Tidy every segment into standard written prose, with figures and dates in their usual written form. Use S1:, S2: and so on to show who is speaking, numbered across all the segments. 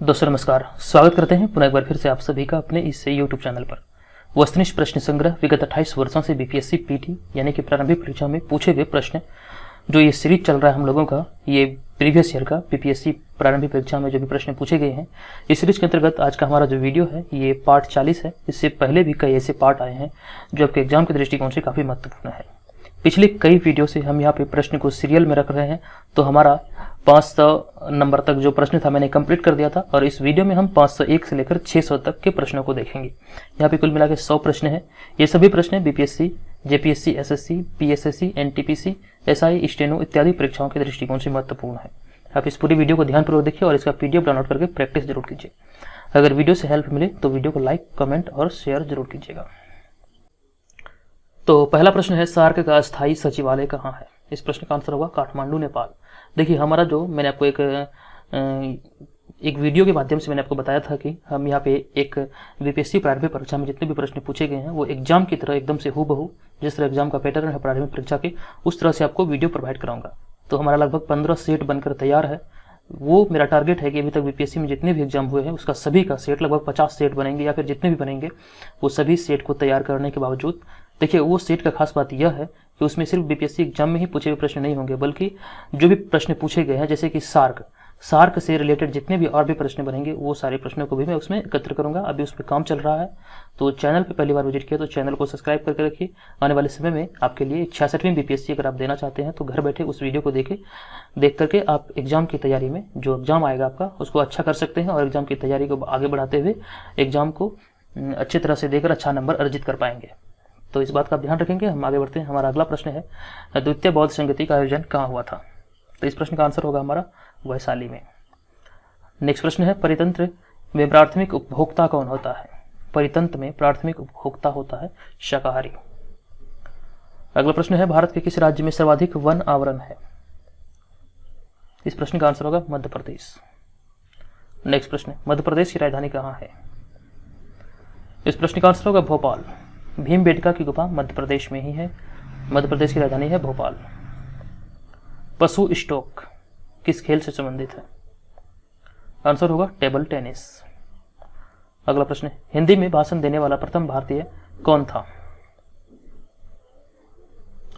S1: दोस्तों नमस्कार, स्वागत करते हैं पुनः एक बार फिर से आप सभी का अपने इस YouTube चैनल पर। वस्तुनिष्ठ प्रश्न संग्रह विगत 28 वर्षों से बीपीएससी पीटी यानी कि प्रारंभिक परीक्षा में पूछे गए प्रश्न, जो ये सीरीज चल रहा है हम लोगों का, ये प्रीवियस ईयर का बीपीएससी प्रारंभिक परीक्षा में जो भी प्रश्न पूछे गए हैं, इस सीरीज के अंतर्गत आज का हमारा जो वीडियो है ये पार्ट 40 है। इससे पहले भी कई ऐसे पार्ट आए हैं जो आपके एग्जाम के दृष्टिकोण से काफी महत्वपूर्ण है। पिछले कई वीडियो से हम यहाँ पे प्रश्न को सीरियल में रख रहे हैं, तो हमारा 500 नंबर तक जो प्रश्न था मैंने कंप्लीट कर दिया था, और इस वीडियो में हम 501 से लेकर 600 तक के प्रश्नों को देखेंगे। यहाँ पे कुल मिलाकर 100 प्रश्न है। ये सभी प्रश्न BPSC, JPSC, SSC, PSSC, NTPC, SI, steno इत्यादि परीक्षाओं के दृष्टिकोण से महत्वपूर्ण है। आप इस पूरी वीडियो को ध्यानपूर्वक देखिए और इसका पीडीएफ डाउनलोड करके प्रैक्टिस जरूर कीजिए। अगर वीडियो से हेल्प मिले तो वीडियो को लाइक, कमेंट और शेयर जरूर कीजिएगा। तो पहला प्रश्न है, सार्क का स्थायी सचिवालय कहाँ है? इस प्रश्न का आंसर होगा काठमांडू, नेपाल। देखिए, हमारा जो मैंने आपको एक वीडियो के माध्यम से मैंने आपको बताया था कि हम यहाँ पे एक बीपीएससी प्रारंभिक परीक्षा में जितने भी प्रश्न पूछे गए हैं वो एग्जाम की तरह एकदम से हूबहू, जिस तरह एग्जाम का पैटर्न है प्रारंभिक परीक्षा के, उस तरह से आपको वीडियो प्रोवाइड कराऊंगा। तो हमारा लगभग 15 सेट बनकर तैयार है। वो मेरा टारगेट है कि अभी तक बीपीएससी में जितने भी एग्जाम हुए हैं उसका सभी का सेट, लगभग 50 सेट बनेंगे या फिर जितने भी बनेंगे, वो सभी सेट को तैयार करने के बावजूद, देखिए वो सेट का खास बात यह है कि उसमें सिर्फ बीपीएससी एग्जाम में ही पूछे हुए प्रश्न नहीं होंगे, बल्कि जो भी प्रश्न पूछे गए हैं, जैसे कि सार्क से रिलेटेड जितने भी और भी प्रश्न बनेंगे, वो सारे प्रश्नों को भी मैं उसमें एकत्र करूंगा। अभी उस पर काम चल रहा है, तो चैनल पे पहली बार विजिट किया तो चैनल को सब्सक्राइब करके रखिए। आने वाले समय में आपके लिए 66वीं बीपीएससी अगर आप देना चाहते हैं तो घर बैठे उस वीडियो को देख करके आप एग्जाम की तैयारी में, जो एग्जाम आएगा आपका, उसको अच्छा कर सकते हैं और एग्जाम की तैयारी को आगे बढ़ाते हुए एग्जाम को अच्छी तरह से देकर अच्छा नंबर अर्जित कर पाएंगे। तो इस बात का ध्यान रखेंगे। हम आगे बढ़ते हैं। हमारा अगला प्रश्न है, द्वितीय बौद्ध संगति का आयोजन कहाँ हुआ था? तो इस प्रश्न का आंसर होगा हमारा वैशाली में। नेक्स्ट प्रश्न है, परितंत्र में प्राथमिक उपभोक्ता कौन होता है? परितंत्र में प्राथमिक उपभोक्ता होता है शाकाहारी। अगला प्रश्न है, भारत के किस राज्य में सर्वाधिक वन आवरण है? इस प्रश्न का आंसर होगा मध्य प्रदेश। नेक्स्ट प्रश्न, मध्य प्रदेश की राजधानी कहाँ है? इस प्रश्न का आंसर होगा भोपाल। भीमबेटका की गुफा मध्य प्रदेश में ही है। मध्य प्रदेश की राजधानी है भोपाल। पशु स्टॉक किस खेल से संबंधित है? आंसर होगा टेबल टेनिस। अगला प्रश्न, हिंदी में भाषण देने वाला प्रथम भारतीय कौन था?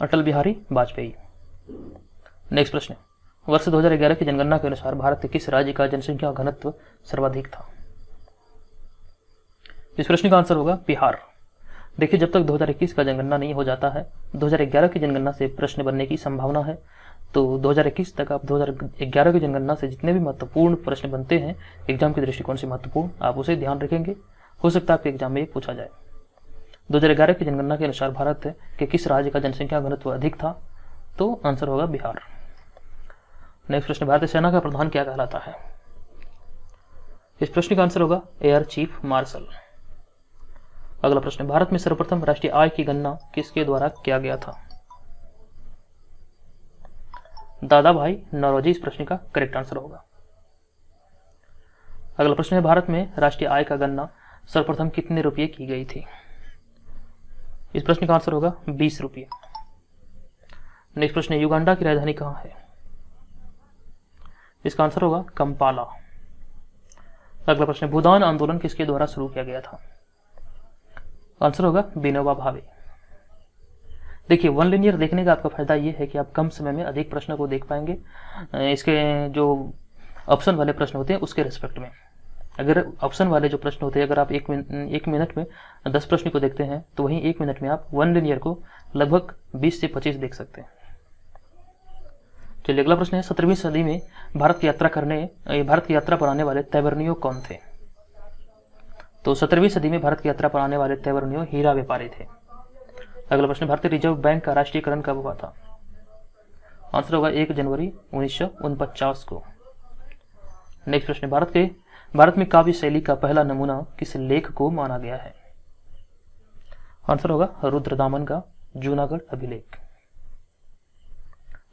S1: अटल बिहारी वाजपेयी। नेक्स्ट प्रश्न, वर्ष 2011 की जनगणना के अनुसार भारत के किस राज्य का जनसंख्या घनत्व सर्वाधिक था? इस प्रश्न का आंसर होगा बिहार। देखिए, जब तक 2021 का जनगणना नहीं हो जाता है, 2011 की जनगणना से प्रश्न बनने की संभावना है। तो 2021 तक आप 2011 की जनगणना से जितने भी महत्वपूर्ण प्रश्न बनते हैं एग्जाम के दृष्टिकोण से महत्वपूर्ण, आप उसे ध्यान रखेंगे। हो सकता है आपके एग्जाम में ये पूछा जाए। 2011 की जनगणना के अनुसार भारत के किस राज्य का जनसंख्या घनत्व अधिक था? तो आंसर होगा बिहार। नेक्स्ट प्रश्न, भारतीय सेना का प्रधान क्या कहलाता है? इस प्रश्न का आंसर होगा एयर चीफ मार्शल। अगला प्रश्न, भारत में सर्वप्रथम राष्ट्रीय आय की गणना किसके द्वारा किया गया था? दादा भाई नौरोजी इस प्रश्न का करेक्ट आंसर होगा। अगला प्रश्न है, भारत में राष्ट्रीय आय का गणना सर्वप्रथम कितने रुपये की गई थी? इस प्रश्न का आंसर होगा 20 रुपये। नेक्स्ट प्रश्न, युगांडा की राजधानी कहाँ है? इसका आंसर होगा कंपाला। अगला प्रश्न, भूदान आंदोलन किसके द्वारा शुरू किया गया था? आंसर होगा विनोबा भावे। देखिए, वन लिनियर देखने का आपका फायदा ये है कि आप कम समय में अधिक प्रश्नों को देख पाएंगे। इसके जो ऑप्शन वाले प्रश्न होते हैं उसके रिस्पेक्ट में, अगर ऑप्शन वाले जो प्रश्न होते हैं, अगर आप एक मिनट में 10 प्रश्न को देखते हैं, तो वहीं 1 मिनट में आप वन लिनियर को लगभग 20 से 25 देख सकते हैं। चलिए, अगला प्रश्न है, 17वीं सदी में भारत की यात्रा पर आने वाले तैवरनियों कौन थे? तो 17वीं सदी में भारत की यात्रा पर आने वाले तैवरनियों हीरा व्यापारी थे। अगला प्रश्न, भारतीय रिजर्व बैंक का राष्ट्रीयकरण कब हुआ था? आंसर होगा 1 जनवरी 1949 को। नेक्स्ट प्रश्न, भारत में काव्य शैली का पहला नमूना किस लेख को माना गया है? आंसर होगा रुद्रदामन का जूनागढ़ अभिलेख।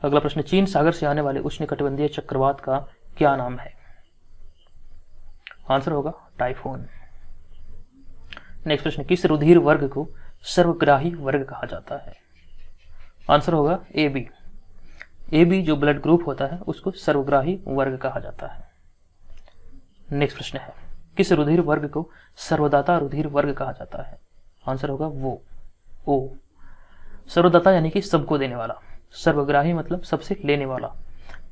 S1: अगला प्रश्न, चीन सागर से आने वाले उष्णकटिबंधीय चक्रवात का क्या नाम है? आंसर होगा टाइफून। नेक्स्ट प्रश्न, किस रुधिर वर्ग को सर्वग्राही वर्ग कहा जाता है? आंसर होगा ए बी जो ब्लड ग्रुप होता है उसको सर्वग्राही वर्ग कहा जाता है। नेक्स्ट प्रश्न है, किस रुधिर वर्ग को सर्वदाता रुधिर वर्ग कहा जाता है? आंसर होगा वो ओ। सर्वदाता यानी कि सबको देने वाला, सर्वग्राही मतलब सबसे लेने वाला।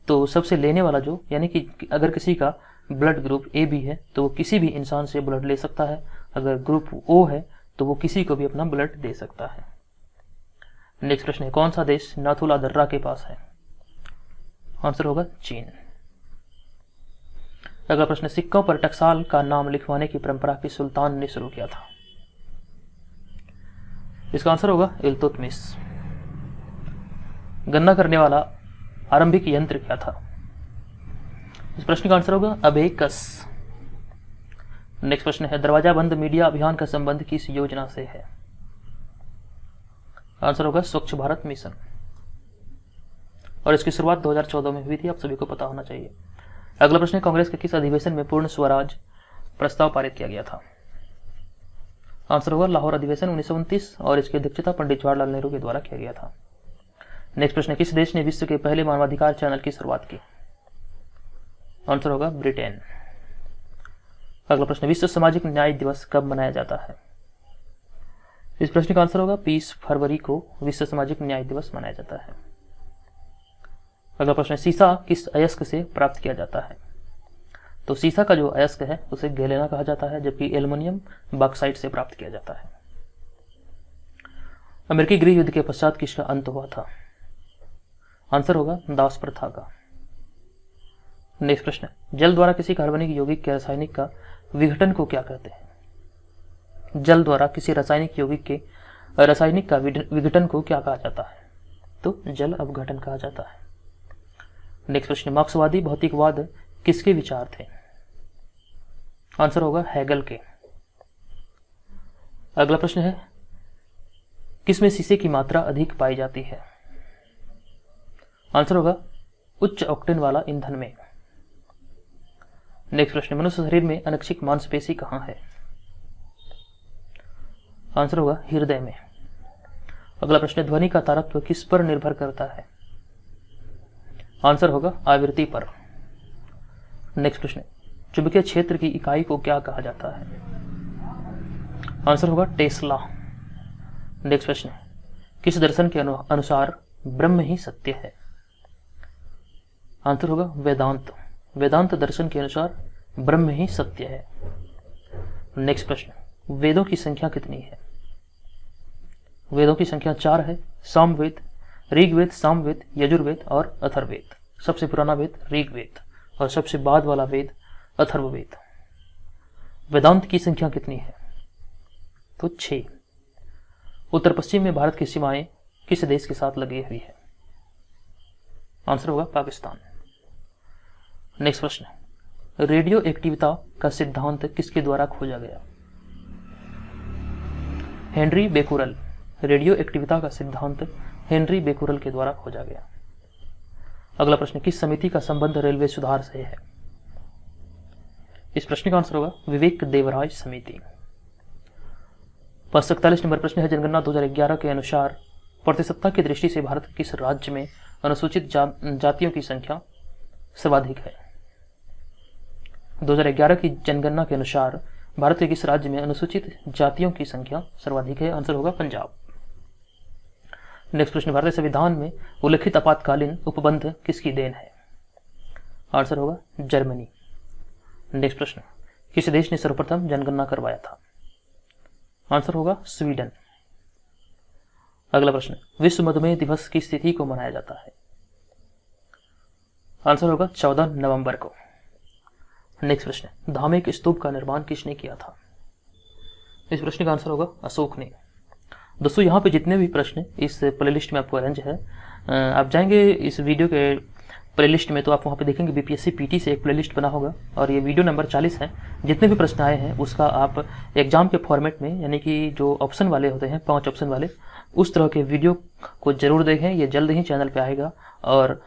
S1: तो सबसे लेने वाला जो यानी कि अगर किसी का ब्लड ग्रुप ए बी है तो वो किसी भी इंसान से ब्लड ले सकता है, अगर ग्रुप ओ है तो वो किसी को भी अपना ब्लड दे सकता है। नेक्स्ट प्रश्न है, कौन सा देश नाथुला दर्रा के पास है? आंसर होगा चीन। अगला प्रश्न, सिक्कों पर टकसाल का नाम लिखवाने की परंपरा किस सुल्तान ने शुरू किया था? इसका आंसर होगा इल्तुतमिश। गणना करने वाला आरंभिक यंत्र क्या था? इस प्रश्न का आंसर होगा अबेकस। नेक्स्ट प्रश्न है, दरवाजा बंद मीडिया अभियान का संबंध किस योजना से है? आंसर होगा स्वच्छ भारत मिशन, और इसकी शुरुआत 2014 में हुई थी, आप सभी को पता होना चाहिए। अगला प्रश्न है, कांग्रेस के किस अधिवेशन में पूर्ण स्वराज प्रस्ताव पारित किया गया था? आंसर होगा लाहौर अधिवेशन 1929, और इसकी अध्यक्षता पंडित जवाहरलाल नेहरू के द्वारा किया गया था। नेक्स्ट प्रश्न है, किस देश ने विश्व के पहले मानवाधिकार चैनल की शुरुआत की? आंसर होगा ब्रिटेन। अगला प्रश्न, विश्व सामाजिक न्याय दिवस कब मनाया जाता है? इस प्रश्न का आंसर होगा 20 फरवरी को विश्व सामाजिक न्याय दिवस मनाया जाता है। अगला प्रश्न, सीसा किस अयस्क से प्राप्त किया जाता है? तो सीसा का जो अयस्क है उसे गैलेना कहा जाता है, जबकि एल्युमिनियम बॉक्साइट से प्राप्त किया जाता है। अमेरिकी गृह युद्ध के पश्चात किसका अंत हुआ था? आंसर होगा दास प्रथा का। नेक्स्ट प्रश्न, जल द्वारा किसी कार्बनिक यौगिक के रासायनिक का विघटन को क्या कहते हैं? जल द्वारा किसी रासायनिक यौगिक के रासायनिक का विघटन को क्या कहा जाता है? तो जल अपघटन कहा जाता है। नेक्स्ट प्रश्न, मार्क्सवादी भौतिकवाद किसके विचार थे? आंसर होगा हेगल के। अगला प्रश्न है, किसमें शीशे की मात्रा अधिक पाई जाती है? आंसर होगा उच्च ऑक्टेन वाला ईंधन में। नेक्स्ट प्रश्न, मनुष्य शरीर में अनैच्छिक मांसपेशी कहां है? आंसर होगा हृदय में। अगला प्रश्न, ध्वनि का तारकत्व किस पर निर्भर करता है? आंसर होगा आवृत्ति पर। नेक्स्ट प्रश्न, चुंबकीय क्षेत्र की इकाई को क्या कहा जाता है? आंसर होगा टेस्ला। नेक्स्ट प्रश्न, किस दर्शन के अनुसार ब्रह्म ही सत्य है? आंसर होगा वेदांत। वेदांत दर्शन के अनुसार ब्रह्म ही सत्य है। नेक्स्ट प्रश्न, वेदों की संख्या कितनी है? वेदों की संख्या 4 है। सामवेद, ऋग्वेद, सामवेद, यजुर्वेद और अथर्ववेद। सबसे पुराना वेद ऋग्वेद और सबसे बाद वाला वेद अथर्ववेद। वेदांत की संख्या कितनी है? तो 6। उत्तर पश्चिम में भारत की सीमाएं किस देश के साथ लगी हुई है? आंसर होगा पाकिस्तान। नेक्स्ट प्रश्न, रेडियो एक्टिविता का सिद्धांत किसके द्वारा खोजा गया? Henry Becquerel. रेडियो एक्टिविता का सिद्धांत हेनरी बेकुरल के द्वारा खोजा गया। अगला प्रश्न, किस समिति का संबंध रेलवे सुधार से है? इस प्रश्न का आंसर होगा विवेक देवराज समिति। 47 नंबर प्रश्न है, जनगणना 2011 के अनुसार प्रतिशतता की दृष्टि से भारत किस राज्य में अनुसूचित जातियों की संख्या सर्वाधिक है? 2011 की जनगणना के अनुसार भारत के किस राज्य में अनुसूचित जातियों की संख्या सर्वाधिक है? आंसर होगा पंजाब। नेक्स्ट प्रश्न, भारतीय संविधान में उल्लिखित आपातकालीन उपबंध किसकी देन है? आंसर होगा जर्मनी। नेक्स्ट प्रश्न, किस देश ने सर्वप्रथम जनगणना करवाया था? आंसर होगा स्वीडन। अगला प्रश्न, विश्व मधुमेह दिवस की तिथि को मनाया जाता है? आंसर होगा 14 नवंबर को। नेक्स्ट प्रश्न, धामिक स्तूप का निर्माण किसने किया था? इस प्रश्न का आंसर होगा अशोक ने। दोस्तों, यहाँ पे जितने भी प्रश्न इस प्लेलिस्ट में आपको अरेंज है, आप जाएंगे इस वीडियो के प्लेलिस्ट में तो आप वहाँ पे देखेंगे बीपीएससी पीटी से एक प्लेलिस्ट बना होगा और ये वीडियो नंबर 40 है। जितने भी प्रश्न आए हैं उसका आप एग्जाम के फॉर्मेट में, यानी कि जो ऑप्शन वाले होते हैं 5 ऑप्शन वाले, उस तरह के वीडियो को जरूर देखें। ये जल्द ही चैनल पे आएगा और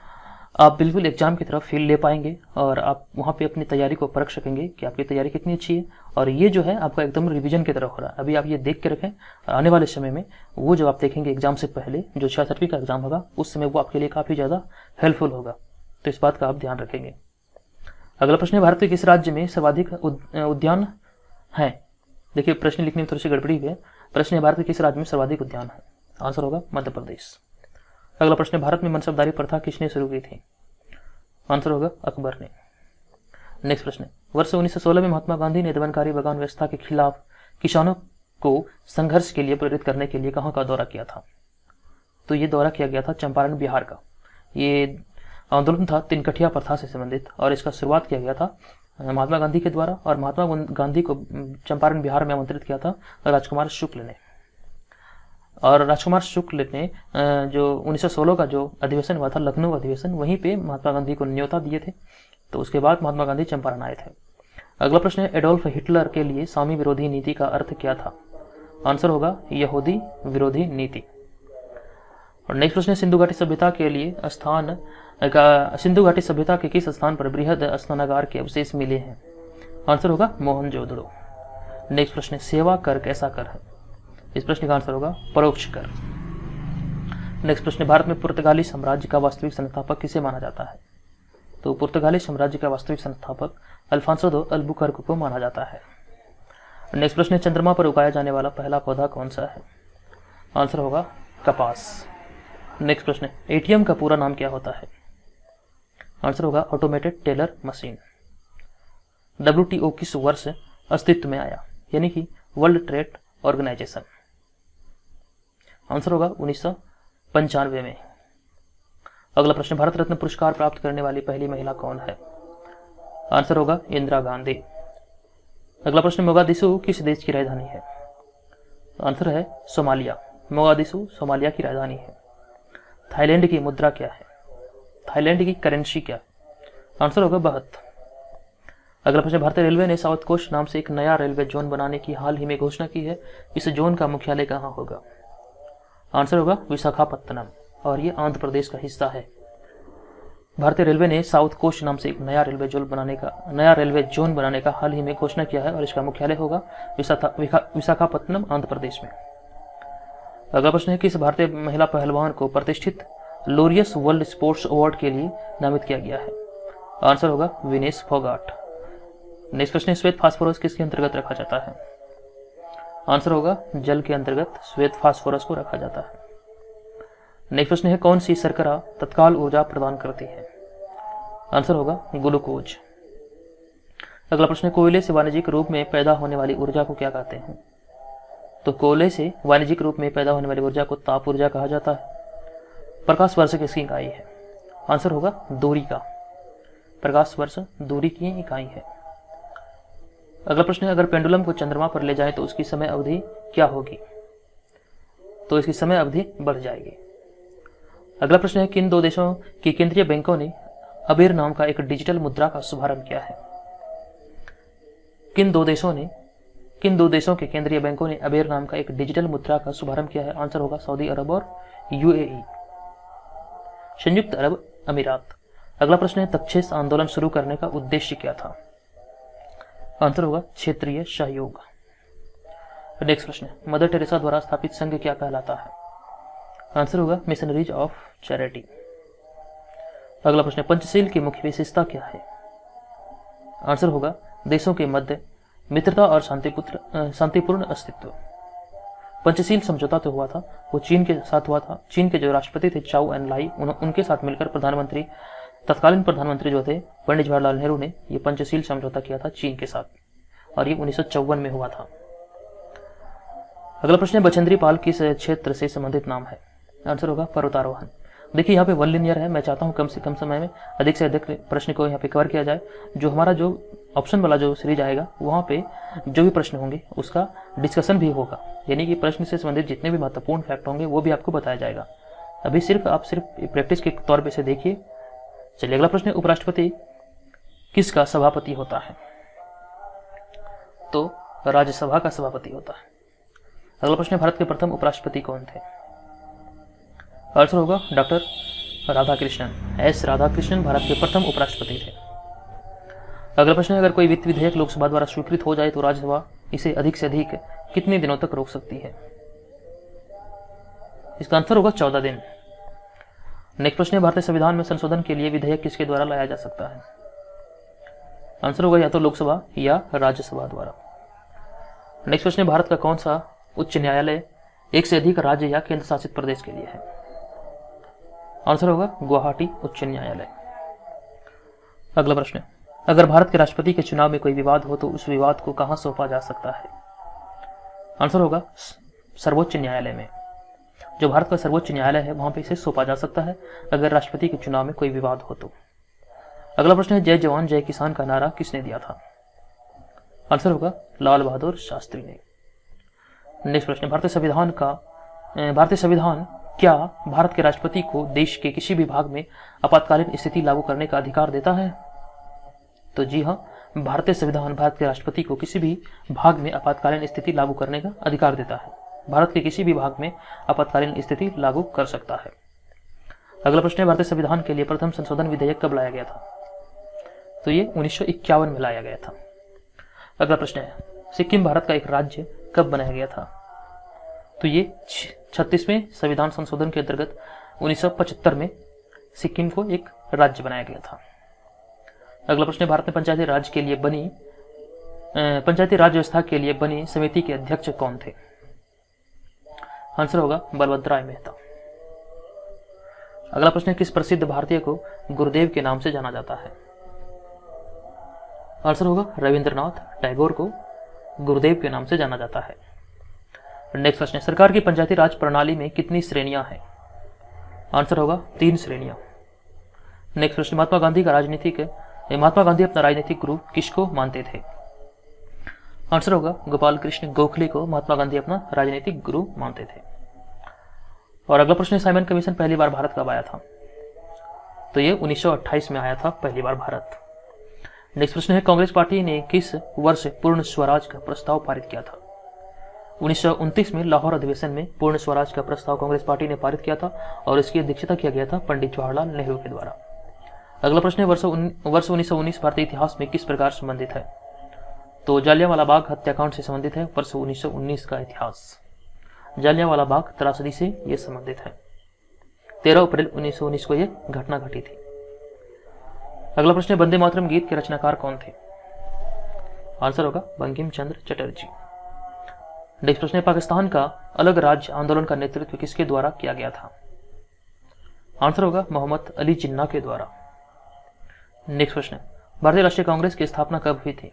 S1: आप बिल्कुल एग्जाम की तरफ फील ले पाएंगे और आप वहाँ पे अपनी तैयारी को परख सकेंगे कि आपकी तैयारी कितनी अच्छी है। और ये जो है आपका एकदम रिवीजन की तरह हो रहा है। अभी आप ये देख के रखें, आने वाले समय में वो जब आप देखेंगे एग्जाम से पहले जो 66वीं का एग्जाम होगा उस समय वो आपके लिए काफ़ी ज़्यादा हेल्पफुल होगा। तो इस बात का आप ध्यान रखेंगे। अगला प्रश्न है, भारत के किस राज्य में सर्वाधिक उद्यान है? देखिए प्रश्न लिखने में थोड़ी सी गड़बड़ी हुई है। प्रश्न है, भारत के किस राज्य में सर्वाधिक उद्यान है? आंसर होगा मध्य प्रदेश। अगला प्रश्न है, भारत में मनसबदारी प्रथा किसने शुरू की थी? आंसर होगा अकबर ने। नेक्स्ट प्रश्न है, वर्ष 1916 में महात्मा गांधी ने दमनकारी बगान व्यवस्था के खिलाफ किसानों को संघर्ष के लिए प्रेरित करने के लिए कहां का दौरा किया था? तो ये दौरा किया गया था चंपारण बिहार का। ये आंदोलन था तिनकठिया प्रथा से संबंधित और इसका शुरुआत किया गया था महात्मा गांधी के द्वारा, और महात्मा गांधी को चंपारण बिहार में आमंत्रित किया था राजकुमार शुक्ल ने। और राजकुमार शुक्ल ने जो 1916 का जो अधिवेशन हुआ था, लखनऊ अधिवेशन, वहीं पे महात्मा गांधी को न्योता दिए थे। तो उसके बाद महात्मा गांधी चंपारण आए थे। अगला प्रश्न है, एडोल्फ हिटलर के लिए सामी विरोधी नीति का अर्थ क्या था? आंसर होगा यहूदी विरोधी नीति। और नेक्स्ट प्रश्न है, सिंधु घाटी सभ्यता के लिए सिंधु घाटी सभ्यता के किस स्थान पर बृहद स्नानागार के अवशेष मिले हैं? आंसर होगा मोहनजोदड़ो। नेक्स्ट प्रश्न है, सेवा कर कैसा कर है? इस प्रश्न का आंसर होगा परोक्ष कर। नेक्स्ट प्रश्न, भारत में पुर्तगाली साम्राज्य का वास्तविक संस्थापक किसे माना जाता है? तो पुर्तगाली साम्राज्य का वास्तविक संस्थापक अल्फांसो दो अल्बुकर्क को माना जाता है। नेक्स्ट प्रश्न, चंद्रमा पर उगाया जाने वाला पहला पौधा कौन सा है? आंसर होगा कपास। नेक्स्ट प्रश्न, एटीएम का पूरा नाम क्या होता है? आंसर होगा ऑटोमेटेड टेलर मशीन। WTO किस वर्ष अस्तित्व में आया, यानी कि वर्ल्ड ट्रेड ऑर्गेनाइजेशन? आंसर होगा 1995 में। अगला प्रश्न, भारत रत्न पुरस्कार प्राप्त करने वाली पहली महिला कौन है? आंसर होगा इंदिरा गांधी। अगला प्रश्न, मोगादिशु किस देश की राजधानी है? आंसर है सोमालिया। मोगादिशु सोमालिया की राजधानी है। थाईलैंड की मुद्रा क्या है? थाईलैंड की करेंसी क्या? आंसर होगा बाहत। अगला प्रश्न, भारतीय रेलवे ने साउथ कोस्ट नाम से एक नया रेलवे जोन बनाने की हाल ही में घोषणा की है। इस जोन का मुख्यालय कहां होगा? आंसर होगा विशाखापत्तनम, और ये आंध्र प्रदेश का हिस्सा है। भारतीय रेलवे ने साउथ कोस्ट नाम से एक नया रेलवे जोन बनाने का हाल ही में घोषणा किया है और इसका मुख्यालय होगा विशाखापत्तनम, आंध्र प्रदेश में। अगला प्रश्न है, किस भारतीय महिला पहलवान को प्रतिष्ठित लोरियस वर्ल्ड स्पोर्ट्स अवार्ड के लिए नामित किया गया है? आंसर होगा विनेश फोगाट। नेक्स्ट प्रश्न है, श्वेत फास्फोरस किसके अंतर्गत रखा जाता है? आंसर होगा जल के अंतर्गत श्वेत फास्फोरस को रखा जाता है। नेक्स्ट प्रश्न है, कौन सी शर्करा तत्काल ऊर्जा प्रदान करती है? आंसर होगा ग्लूकोज। अगला प्रश्न है, कोयले से वाणिज्यिक रूप में पैदा होने वाली ऊर्जा को क्या कहते हैं? तो कोयले से वाणिज्यिक रूप में पैदा होने वाली ऊर्जा को ताप ऊर्जा कहा जाता है। प्रकाश वर्ष किसकी इकाई है? आंसर होगा दूरी का। प्रकाश वर्ष दूरी की इकाई है। अगला प्रश्न है, अगर पेंडुलम को चंद्रमा पर ले जाए तो उसकी समय अवधि क्या होगी? तो इसकी समय अवधि बढ़ जाएगी। अगला प्रश्न है, किन दो देशों की केंद्रीय बैंकों ने अबेर नाम का एक डिजिटल मुद्रा का शुभारंभ किया है? किन दो देशों के केंद्रीय बैंकों ने अबेर नाम का एक डिजिटल मुद्रा का शुभारंभ किया है? आंसर होगा सऊदी अरब और UAE, संयुक्त अरब अमीरात। अगला प्रश्न है, तक्षेस आंदोलन शुरू करने का उद्देश्य क्या था? आंसर होगा क्षेत्रीय सहयोग। नेक्स्ट प्रश्न है, मदर टेरेसा द्वारा स्थापित संघ क्या कहलाता है? आंसर होगा मिशनरीज ऑफ चैरिटी। अगला प्रश्न है, पंचशील की मुख्य विशेषता क्या है? आंसर होगा देशों के मध्य मित्रता और शांतिपूर्ण अस्तित्व। पंचशील समझौता तो हुआ था, वो चीन के साथ हुआ था। चीन के जो राष्ट्रपति थे चाउ एन लाई, उनके साथ मिलकर तत्कालीन प्रधानमंत्री जो थे पंडित जवाहरलाल नेहरू ने ये पंचशील समझौता किया था चीन के साथ, और ये 1954 में हुआ था। अगला प्रश्न है, बछेंद्री पाल किस क्षेत्र से संबंधित नाम है? आंसर होगा पर्वतारोहण। देखिए यहाँ पे 1 लिनियर है, मैं चाहता हूँ कम से कम समय में अधिक से अधिक प्रश्न को यहाँ पे कवर किया जाए। जो हमारा जो ऑप्शन वाला जो सीरीज आएगा वहाँ पे जो भी प्रश्न होंगे उसका डिस्कशन भी होगा, यानी कि प्रश्न से संबंधित जितने भी महत्वपूर्ण फैक्ट होंगे वो भी आपको बताया जाएगा। अभी आप सिर्फ प्रैक्टिस के तौर पर इसे देखिए। चलिए अगला प्रश्न है, उपराष्ट्रपति किसका सभापति होता है? तो राज्यसभा का सभापति होता है। अगला प्रश्न है, भारत के प्रथम उपराष्ट्रपति कौन थे? आंसर होगा डॉक्टर राधाकृष्णन। एस राधाकृष्णन भारत के प्रथम उपराष्ट्रपति थे। अगला प्रश्न है, अगर कोई वित्त विधेयक लोकसभा द्वारा स्वीकृत हो जाए तो राज्यसभा इसे अधिक से अधिक कितने दिनों तक रोक सकती है? इसका आंसर होगा 14 दिन। नेक्स्ट प्रश्न है, भारतीय संविधान में संशोधन के लिए विधेयक किसके द्वारा लाया जा सकता है? आंसर होगा या तो लोकसभा या राज्यसभा द्वारा। नेक्स्ट प्रश्न है, भारत का कौन सा उच्च न्यायालय एक से अधिक राज्य या केंद्र शासित प्रदेश के लिए है? आंसर होगा गुवाहाटी उच्च न्यायालय। अगला प्रश्न, अगर भारत के राष्ट्रपति के चुनाव में कोई विवाद हो तो उस विवाद को कहां सौंपा जा सकता है? आंसर होगा सर्वोच्च न्यायालय में। जो भारत का सर्वोच्च न्यायालय है वहां पे इसे सौंपा जा सकता है अगर राष्ट्रपति के चुनाव में कोई विवाद हो तो। अगला प्रश्न है, जय जवान जय किसान का नारा किसने दिया था? आंसर होगा लाल बहादुर शास्त्री ने। नेक्स्ट प्रश्न, भारतीय संविधान क्या भारत के राष्ट्रपति को देश के किसी भी भाग में आपातकालीन स्थिति लागू करने का अधिकार देता है? तो जी हाँ, भारतीय संविधान भारत के राष्ट्रपति को किसी भी भाग में आपातकालीन स्थिति लागू करने का अधिकार देता है। भारत के किसी भी भाग में आपातकालीन स्थिति लागू कर सकता है। अगला प्रश्न है, भारतीय संविधान के लिए प्रथम संशोधन विधेयक कब लाया गया था? तो ये 1951 में लाया गया था। अगला प्रश्न है, सिक्किम भारत का एक राज्य कब बनाया गया था? तो ये 36वें संविधान संशोधन के अंतर्गत 1975 में सिक्किम को एक राज्य बनाया गया था। अगला प्रश्न है, भारत में पंचायती राज व्यवस्था के लिए बनी समिति के अध्यक्ष कौन थे? आंसर होगा बलवंतराय मेहता। अगला प्रश्न है, किस प्रसिद्ध भारतीय को गुरुदेव के नाम से जाना जाता है? आंसर होगा रविंद्रनाथ टैगोर को गुरुदेव के नाम से जाना जाता है। नेक्स्ट प्रश्न है, सरकार की पंचायती राज प्रणाली में कितनी श्रेणियां हैं? आंसर होगा 3 श्रेणियां। नेक्स्ट प्रश्न, महात्मा गांधी अपना राजनीतिक गुरु किसको मानते थे? आंसर होगा गोपाल कृष्ण गोखले को महात्मा गांधी अपना राजनीतिक गुरु मानते थे। और अगला प्रश्न है, साइमन कमीशन पहली बार भारत कब आया था? तो ये 1928 में आया था पहली बार भारत। नेक्स्ट प्रश्न है, कांग्रेस पार्टी ने किस वर्ष पूर्ण स्वराज का प्रस्ताव पारित किया था? 1929 में लाहौर अधिवेशन में पूर्ण स्वराज का प्रस्ताव कांग्रेस पार्टी ने पारित किया था और इसकी अध्यक्षता किया गया था पंडित जवाहरलाल नेहरू के द्वारा। अगला प्रश्न है, वर्ष 1919 भारतीय इतिहास में किस प्रकार संबंधित है? तो जालियांवाला बाग हत्याकांड से संबंधित है वर्ष 1919 का इतिहास। जालियांवाला बाग त्रासदी से यह संबंधित है। 13 अप्रैल 1919 को यह घटना घटी थी। अगला प्रश्न है, वंदे मातरम गीत के रचनाकार कौन थे? आंसर होगा बंकिम चंद्र चटर्जी। नेक्स्ट प्रश्न है, पाकिस्तान का अलग राज्य आंदोलन का नेतृत्व किसके द्वारा किया गया था? आंसर होगा मोहम्मद अली जिन्ना के द्वारा। नेक्स्ट प्रश्न है, भारतीय राष्ट्रीय कांग्रेस की स्थापना कब हुई थी?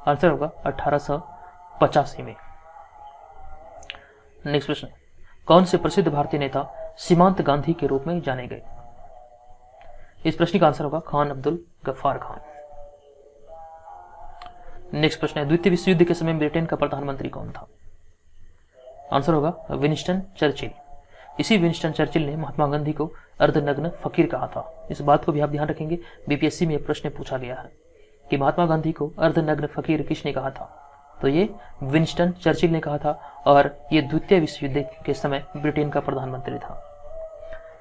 S1: आंसर होगा 1885 में। नेक्स्ट प्रश्न है, कौन से प्रसिद्ध भारतीय नेता सीमांत गांधी के रूप में जाने गए? इस प्रश्न का आंसर होगा खान अब्दुल गफ्फार खान। नेक्स्ट प्रश्न है, द्वितीय विश्व युद्ध के समय ब्रिटेन का प्रधानमंत्री कौन था? आंसर होगा विंस्टन चर्चिल। इसी विंस्टन चर्चिल ने महात्मा गांधी को अर्धनग्न फकीर कहा था। इस बात को भी आप ध्यान रखेंगे, बीपीएससी में यह प्रश्न पूछा गया है कि महात्मा गांधी को अर्धनग्न फकीर किसने कहा था? तो ये विंस्टन चर्चिल ने कहा था और ये द्वितीय विश्व युद्ध के समय ब्रिटेन का प्रधानमंत्री था।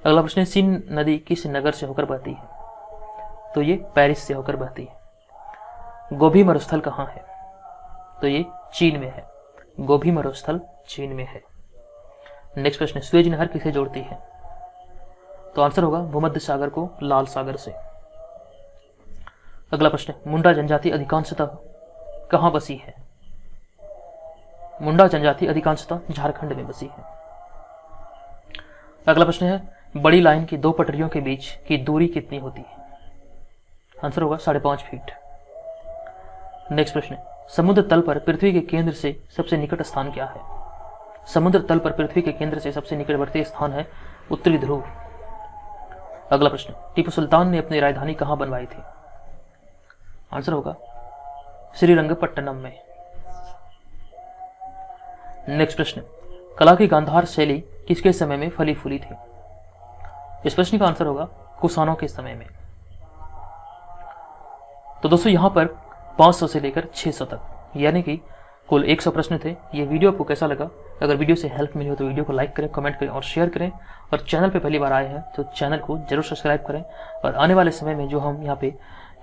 S1: अगला प्रश्न है, सीन नदी किस नगर से होकर बहती है? तो ये पेरिस से होकर बहती है। गोभी मरुस्थल कहाँ है? तो ये चीन में है। गोभी मरुस्थल चीन में है। नेक्स्ट प्रश्न, सुएज नहर किसे जोड़ती है? तो आंसर होगा भूमध्य सागर को लाल सागर से। अगला प्रश्न, मुंडा जनजाति अधिकांशतः कहाँ बसी है? मुंडा जनजाति अधिकांशतः झारखंड में बसी है। अगला प्रश्न है, बड़ी लाइन की 2 पटरियों के बीच की दूरी कितनी होती है? आंसर होगा 5.5 फीट। नेक्स्ट प्रश्न, समुद्र तल पर पृथ्वी के केंद्र से सबसे निकट स्थान क्या है? समुद्र तल पर पृथ्वी के केंद्र से सबसे निकटवर्ती स्थान है उत्तरी ध्रुव। अगला प्रश्न, टीपू सुल्तान ने अपनी राजधानी कहां बनवाई थी? आंसर होगा श्रीरंगपट्टनम में। नेक्स्ट प्रश्न, कला की गांधार शैली किसके समय में फली फूली थी? इस प्रश्न का आंसर होगा कुषाणों के समय में। तो दोस्तों यहां पर 500 से लेकर 600 तक यानी कि कुल 100 प्रश्न थे। ये वीडियो आपको कैसा लगा? अगर वीडियो से हेल्प मिली हो तो वीडियो को लाइक करें, कमेंट करें और शेयर करें। और चैनल पे पहली बार आए हैं तो चैनल को जरूर सब्सक्राइब करें। और आने वाले समय में जो हम यहाँ पे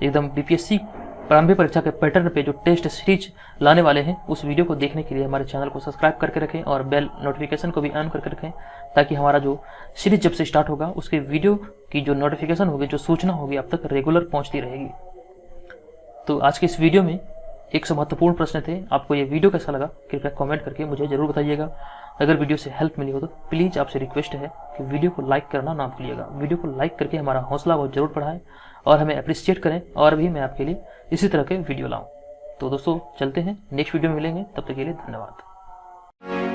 S1: एकदम बीपीएससी प्रारंभिक परीक्षा के पैटर्न पे जो टेस्ट सीरीज लाने वाले हैं उस वीडियो को देखने के लिए हमारे चैनल को सब्सक्राइब करके रखें और बेल नोटिफिकेशन को भी ऑन करके रखें, ताकि हमारा जो सीरीज जब से स्टार्ट होगा उसके वीडियो की जो नोटिफिकेशन होगी, जो सूचना होगी, अब तक रेगुलर पहुंचती रहेगी। तो आज के इस वीडियो में 100 महत्वपूर्ण प्रश्न थे। आपको ये वीडियो कैसा लगा कृपया कमेंट करके मुझे जरूर बताइएगा। अगर वीडियो से हेल्प मिली हो तो प्लीज़ आपसे रिक्वेस्ट है कि वीडियो को लाइक करना ना भूलिएगा। वीडियो को लाइक करके हमारा हौसला बहुत जरूर बढ़ाएं और हमें अप्रिशिएट करें, और भी मैं आपके लिए इसी तरह के वीडियो लाऊं। तो दोस्तों चलते हैं, नेक्स्ट वीडियो में मिलेंगे, तब तक के लिए धन्यवाद।